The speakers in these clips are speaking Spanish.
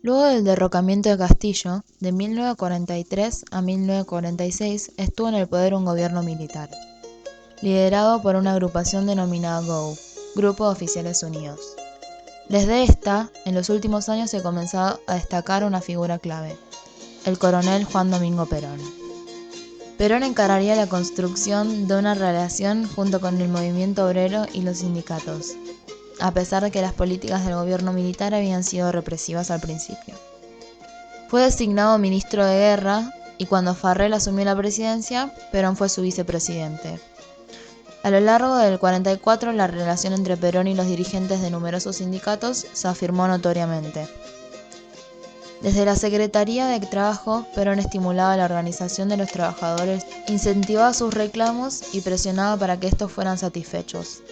Luego del derrocamiento de Castillo, de 1943 a 1946 estuvo en el poder un gobierno militar, liderado por una agrupación denominada GOU, Grupo de Oficiales Unidos. Desde esta, en los últimos años se comenzó a destacar una figura clave, el coronel Juan Domingo Perón. Perón encararía la construcción de una relación junto con el movimiento obrero y los sindicatos, a pesar de que las políticas del gobierno militar habían sido represivas al principio. Fue designado ministro de Guerra y cuando Farrell asumió la presidencia, Perón fue su vicepresidente. A lo largo del 44, la relación entre Perón y los dirigentes de numerosos sindicatos se afirmó notoriamente. Desde la Secretaría de Trabajo, Perón estimulaba la organización de los trabajadores, incentivaba sus reclamos y presionaba para que estos fueran satisfechos.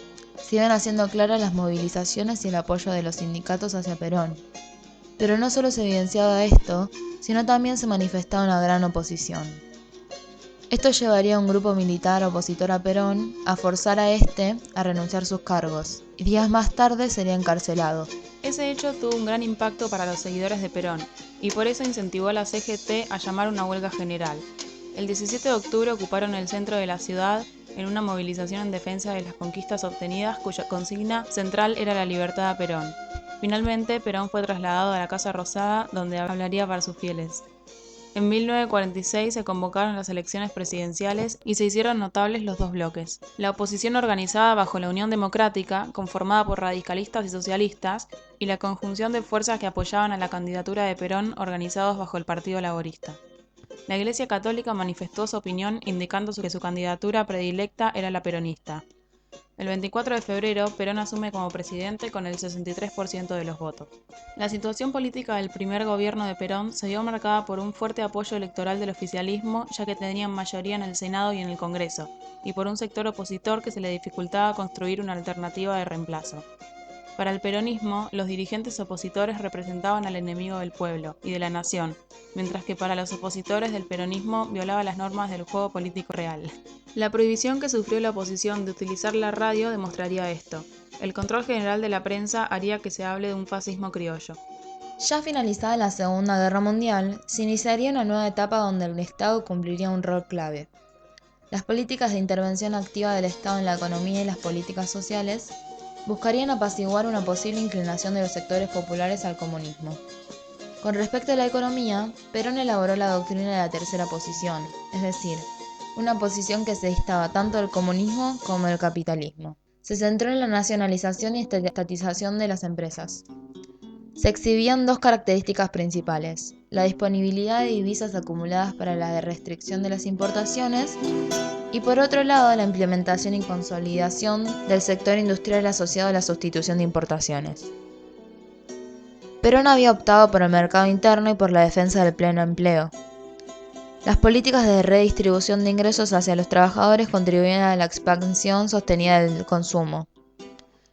Se iban haciendo claras las movilizaciones y el apoyo de los sindicatos hacia Perón. Pero no solo se evidenciaba esto, sino también se manifestaba una gran oposición. Esto llevaría a un grupo militar opositor a Perón a forzar a este a renunciar sus cargos, y días más tarde sería encarcelado. Ese hecho tuvo un gran impacto para los seguidores de Perón, y por eso incentivó a la CGT a llamar una huelga general. El 17 de octubre ocuparon el centro de la ciudad en una movilización en defensa de las conquistas obtenidas, cuya consigna central era la libertad a Perón. Finalmente, Perón fue trasladado a la Casa Rosada, donde hablaría para sus fieles. En 1946 se convocaron las elecciones presidenciales y se hicieron notables los dos bloques. La oposición organizada bajo la Unión Democrática, conformada por radicalistas y socialistas, y la conjunción de fuerzas que apoyaban a la candidatura de Perón organizados bajo el Partido Laborista. La Iglesia Católica manifestó su opinión indicando que su candidatura predilecta era la peronista. El 24 de febrero, Perón asume como presidente con el 63% de los votos. La situación política del primer gobierno de Perón se vio marcada por un fuerte apoyo electoral del oficialismo, ya que tenían mayoría en el Senado y en el Congreso, y por un sector opositor que se le dificultaba construir una alternativa de reemplazo. Para el peronismo, los dirigentes opositores representaban al enemigo del pueblo y de la nación, mientras que para los opositores del peronismo violaba las normas del juego político real. La prohibición que sufrió la oposición de utilizar la radio demostraría esto. El control general de la prensa haría que se hable de un fascismo criollo. Ya finalizada la Segunda Guerra Mundial, se iniciaría una nueva etapa donde el Estado cumpliría un rol clave. Las políticas de intervención activa del Estado en la economía y las políticas sociales buscarían apaciguar una posible inclinación de los sectores populares al comunismo. Con respecto a la economía, Perón elaboró la doctrina de la tercera posición, es decir, una posición que se distaba tanto del comunismo como del capitalismo. Se centró en la nacionalización y estatización de las empresas. Se exhibían dos características principales: la disponibilidad de divisas acumuladas para la restricción de las importaciones y por otro lado la implementación y consolidación del sector industrial asociado a la sustitución de importaciones. Perón había optado por el mercado interno y por la defensa del pleno empleo. Las políticas de redistribución de ingresos hacia los trabajadores contribuían a la expansión sostenida del consumo.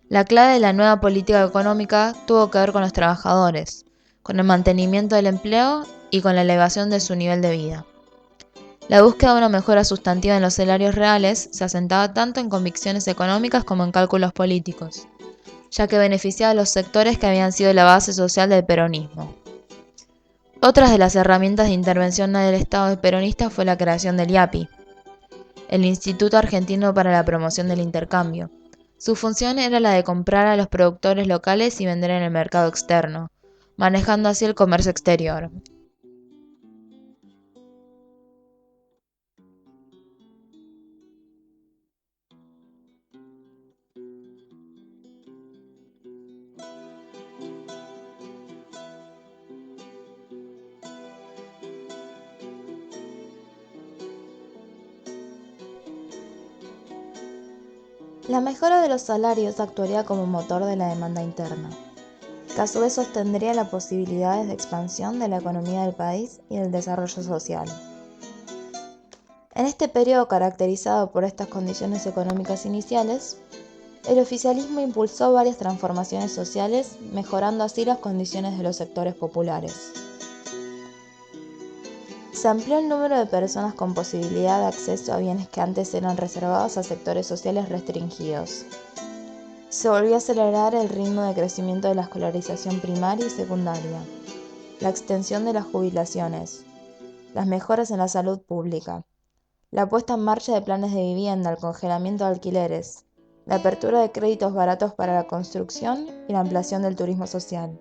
La clave de la nueva política económica tuvo que ver con los trabajadores, con el mantenimiento del empleo y con la elevación de su nivel de vida. La búsqueda de una mejora sustantiva en los salarios reales se asentaba tanto en convicciones económicas como en cálculos políticos, ya que beneficiaba a los sectores que habían sido la base social del peronismo. Otras de las herramientas de intervención del Estado peronista fue la creación del IAPI, el Instituto Argentino para la Promoción del Intercambio. Su función era la de comprar a los productores locales y vender en el mercado externo, manejando así el comercio exterior. La mejora de los salarios actuaría como motor de la demanda interna, que a su vez sostendría las posibilidades de expansión de la economía del país y del desarrollo social. En este periodo caracterizado por estas condiciones económicas iniciales, el oficialismo impulsó varias transformaciones sociales, mejorando así las condiciones de los sectores populares. Se amplió el número de personas con posibilidad de acceso a bienes que antes eran reservados a sectores sociales restringidos. Se volvió a acelerar el ritmo de crecimiento de la escolarización primaria y secundaria. la extensión de las jubilaciones, las mejoras en la salud pública, la puesta en marcha de planes de vivienda, el congelamiento de alquileres, la apertura de créditos baratos para la construcción y la ampliación del turismo social.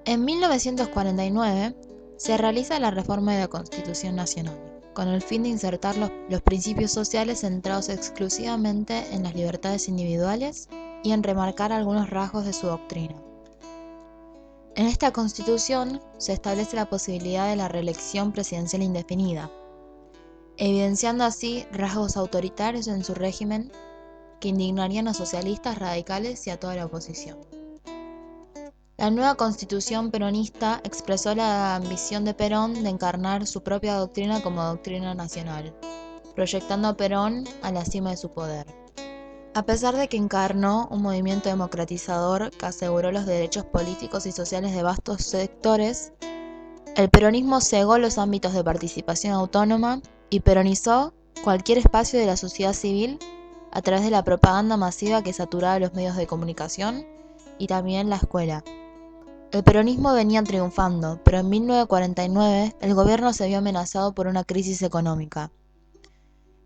En 1949 se realiza la reforma de la Constitución Nacional, con el fin de insertar los principios sociales centrados exclusivamente en las libertades individuales y en remarcar algunos rasgos de su doctrina. En esta Constitución se establece la posibilidad de la reelección presidencial indefinida, evidenciando así rasgos autoritarios en su régimen que indignarían a socialistas radicales y a toda la oposición. La nueva Constitución peronista expresó la ambición de Perón de encarnar su propia doctrina como doctrina nacional, proyectando a Perón a la cima de su poder. A pesar de que encarnó un movimiento democratizador que aseguró los derechos políticos y sociales de vastos sectores, el peronismo cegó los ámbitos de participación autónoma y peronizó cualquier espacio de la sociedad civil a través de la propaganda masiva que saturaba los medios de comunicación y también la escuela. El peronismo venía triunfando, pero en 1949 el gobierno se vio amenazado por una crisis económica.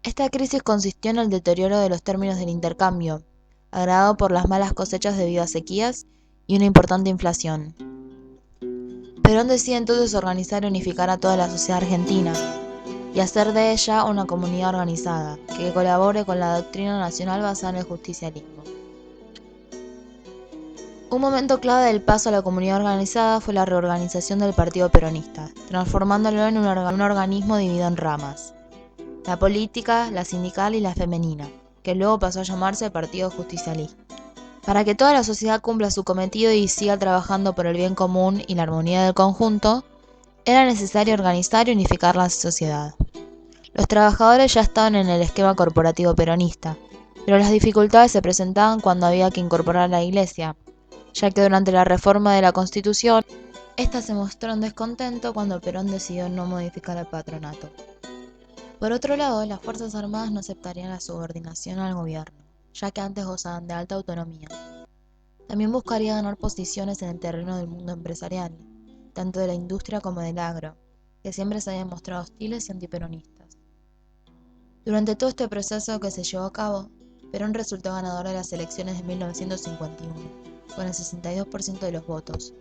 Esta crisis consistió en el deterioro de los términos del intercambio, agravado por las malas cosechas debido a sequías y una importante inflación. Perón decide entonces organizar y unificar a toda la sociedad argentina y hacer de ella una comunidad organizada, que colabore con la doctrina nacional basada en el justicialismo. Un momento clave del paso a la comunidad organizada fue la reorganización del Partido Peronista, transformándolo en un organismo dividido en ramas: la política, la sindical y la femenina, que luego pasó a llamarse Partido Justicialista. Para que toda la sociedad cumpla su cometido y siga trabajando por el bien común y la armonía del conjunto, era necesario organizar y unificar la sociedad. Los trabajadores ya estaban en el esquema corporativo peronista, pero las dificultades se presentaban cuando había que incorporar a la Iglesia, ya que durante la reforma de la Constitución, ésta se mostró en descontento cuando Perón decidió no modificar el patronato. Por otro lado, las Fuerzas Armadas no aceptarían la subordinación al gobierno, ya que antes gozaban de alta autonomía. También buscaría ganar posiciones en el terreno del mundo empresarial, tanto de la industria como del agro, que siempre se habían mostrado hostiles y antiperonistas. Durante todo este proceso que se llevó a cabo, Perón resultó ganador de las elecciones de 1951, con el 62% de los votos,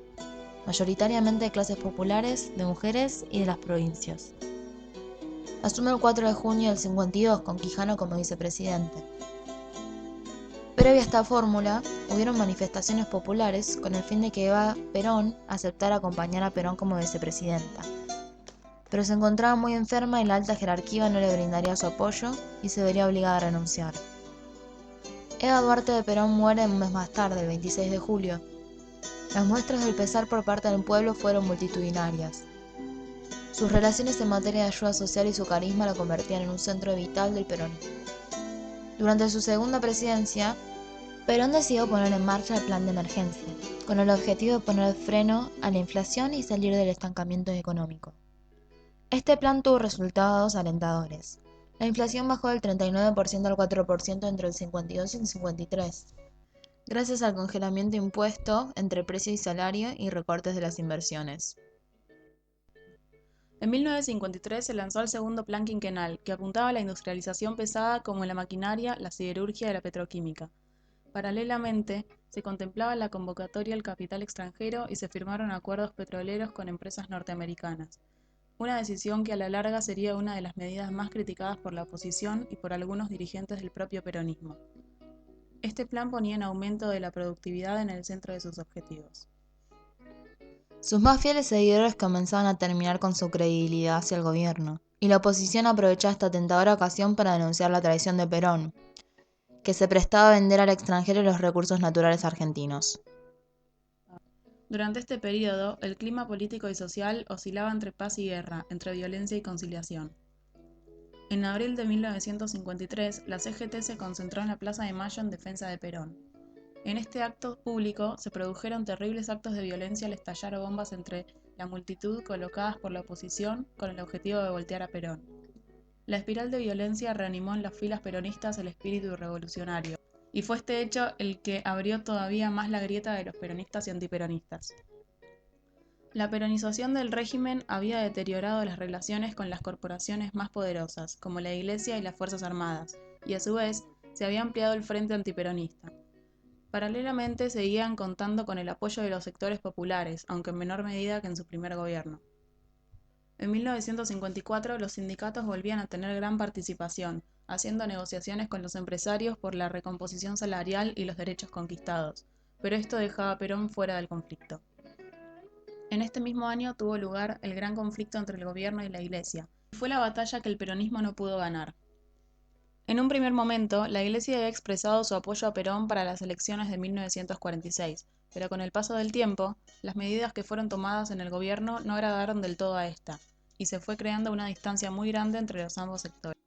mayoritariamente de clases populares, de mujeres y de las provincias. Asume el 4 de junio del 52 con Quijano como vicepresidente. Previa a esta fórmula, hubieron manifestaciones populares con el fin de que Eva Perón aceptara acompañar a Perón como vicepresidenta. Pero se encontraba muy enferma y la alta jerarquía no le brindaría su apoyo y se vería obligada a renunciar. Eva Duarte de Perón muere un mes más tarde, el 26 de julio. Las muestras del pesar por parte del pueblo fueron multitudinarias. Sus relaciones en materia de ayuda social y su carisma lo convertían en un centro vital del peronismo. Durante su segunda presidencia, Perón decidió poner en marcha el plan de emergencia, con el objetivo de poner freno a la inflación y salir del estancamiento económico. Este plan tuvo resultados alentadores. La inflación bajó del 39% al 4% entre el 52 y el 53, gracias al congelamiento impuesto entre precio y salario y recortes de las inversiones. En 1953 se lanzó el segundo plan quinquenal, que apuntaba a la industrialización pesada como la maquinaria, la siderurgia y la petroquímica. Paralelamente, se contemplaba la convocatoria al capital extranjero y se firmaron acuerdos petroleros con empresas norteamericanas, una decisión que a la larga sería una de las medidas más criticadas por la oposición y por algunos dirigentes del propio peronismo. Este plan ponía en aumento de la productividad en el centro de sus objetivos. Sus más fieles seguidores comenzaban a terminar con su credibilidad hacia el gobierno, y la oposición aprovechaba esta tentadora ocasión para denunciar la traición de Perón, que se prestaba a vender al extranjero los recursos naturales argentinos. Durante este periodo, el clima político y social oscilaba entre paz y guerra, entre violencia y conciliación. En abril de 1953, la CGT se concentró en la Plaza de Mayo en defensa de Perón. En este acto público se produjeron terribles actos de violencia al estallar bombas entre la multitud colocadas por la oposición con el objetivo de voltear a Perón. La espiral de violencia reanimó en las filas peronistas el espíritu revolucionario, y fue este hecho el que abrió todavía más la grieta de los peronistas y antiperonistas. La peronización del régimen había deteriorado las relaciones con las corporaciones más poderosas, como la Iglesia y las Fuerzas Armadas, y a su vez se había ampliado el frente antiperonista. Paralelamente seguían contando con el apoyo de los sectores populares, aunque en menor medida que en su primer gobierno. En 1954 los sindicatos volvían a tener gran participación, haciendo negociaciones con los empresarios por la recomposición salarial y los derechos conquistados, pero esto dejaba a Perón fuera del conflicto. En este mismo año tuvo lugar el gran conflicto entre el gobierno y la Iglesia, y fue la batalla que el peronismo no pudo ganar. En un primer momento, la Iglesia había expresado su apoyo a Perón para las elecciones de 1946, pero con el paso del tiempo, las medidas que fueron tomadas en el gobierno no agradaron del todo a esta, y se fue creando una distancia muy grande entre los ambos sectores.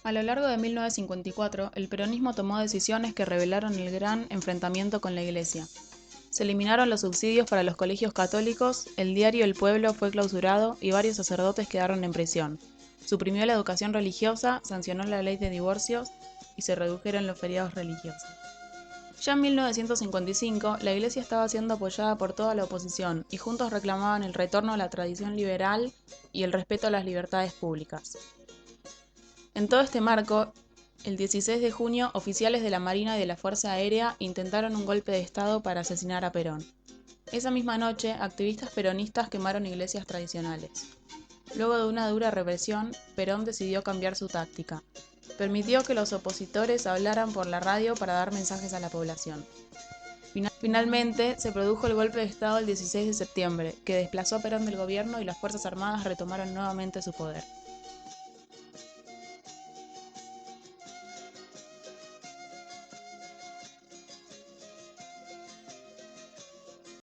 A lo largo de 1954, el peronismo tomó decisiones que revelaron el gran enfrentamiento con la Iglesia. Se eliminaron los subsidios para los colegios católicos, el diario El Pueblo fue clausurado y varios sacerdotes quedaron en prisión. Suprimió la educación religiosa, sancionó la ley de divorcios y se redujeron los feriados religiosos. Ya en 1955, la Iglesia estaba siendo apoyada por toda la oposición y juntos reclamaban el retorno a la tradición liberal y el respeto a las libertades públicas. En todo este marco, el 16 de junio, oficiales de la Marina y de la Fuerza Aérea intentaron un golpe de Estado para asesinar a Perón. Esa misma noche, activistas peronistas quemaron iglesias tradicionales. Luego de una dura represión, Perón decidió cambiar su táctica. Permitió que los opositores hablaran por la radio para dar mensajes a la población. Finalmente, se produjo el golpe de Estado el 16 de septiembre, que desplazó a Perón del gobierno y las Fuerzas Armadas retomaron nuevamente su poder.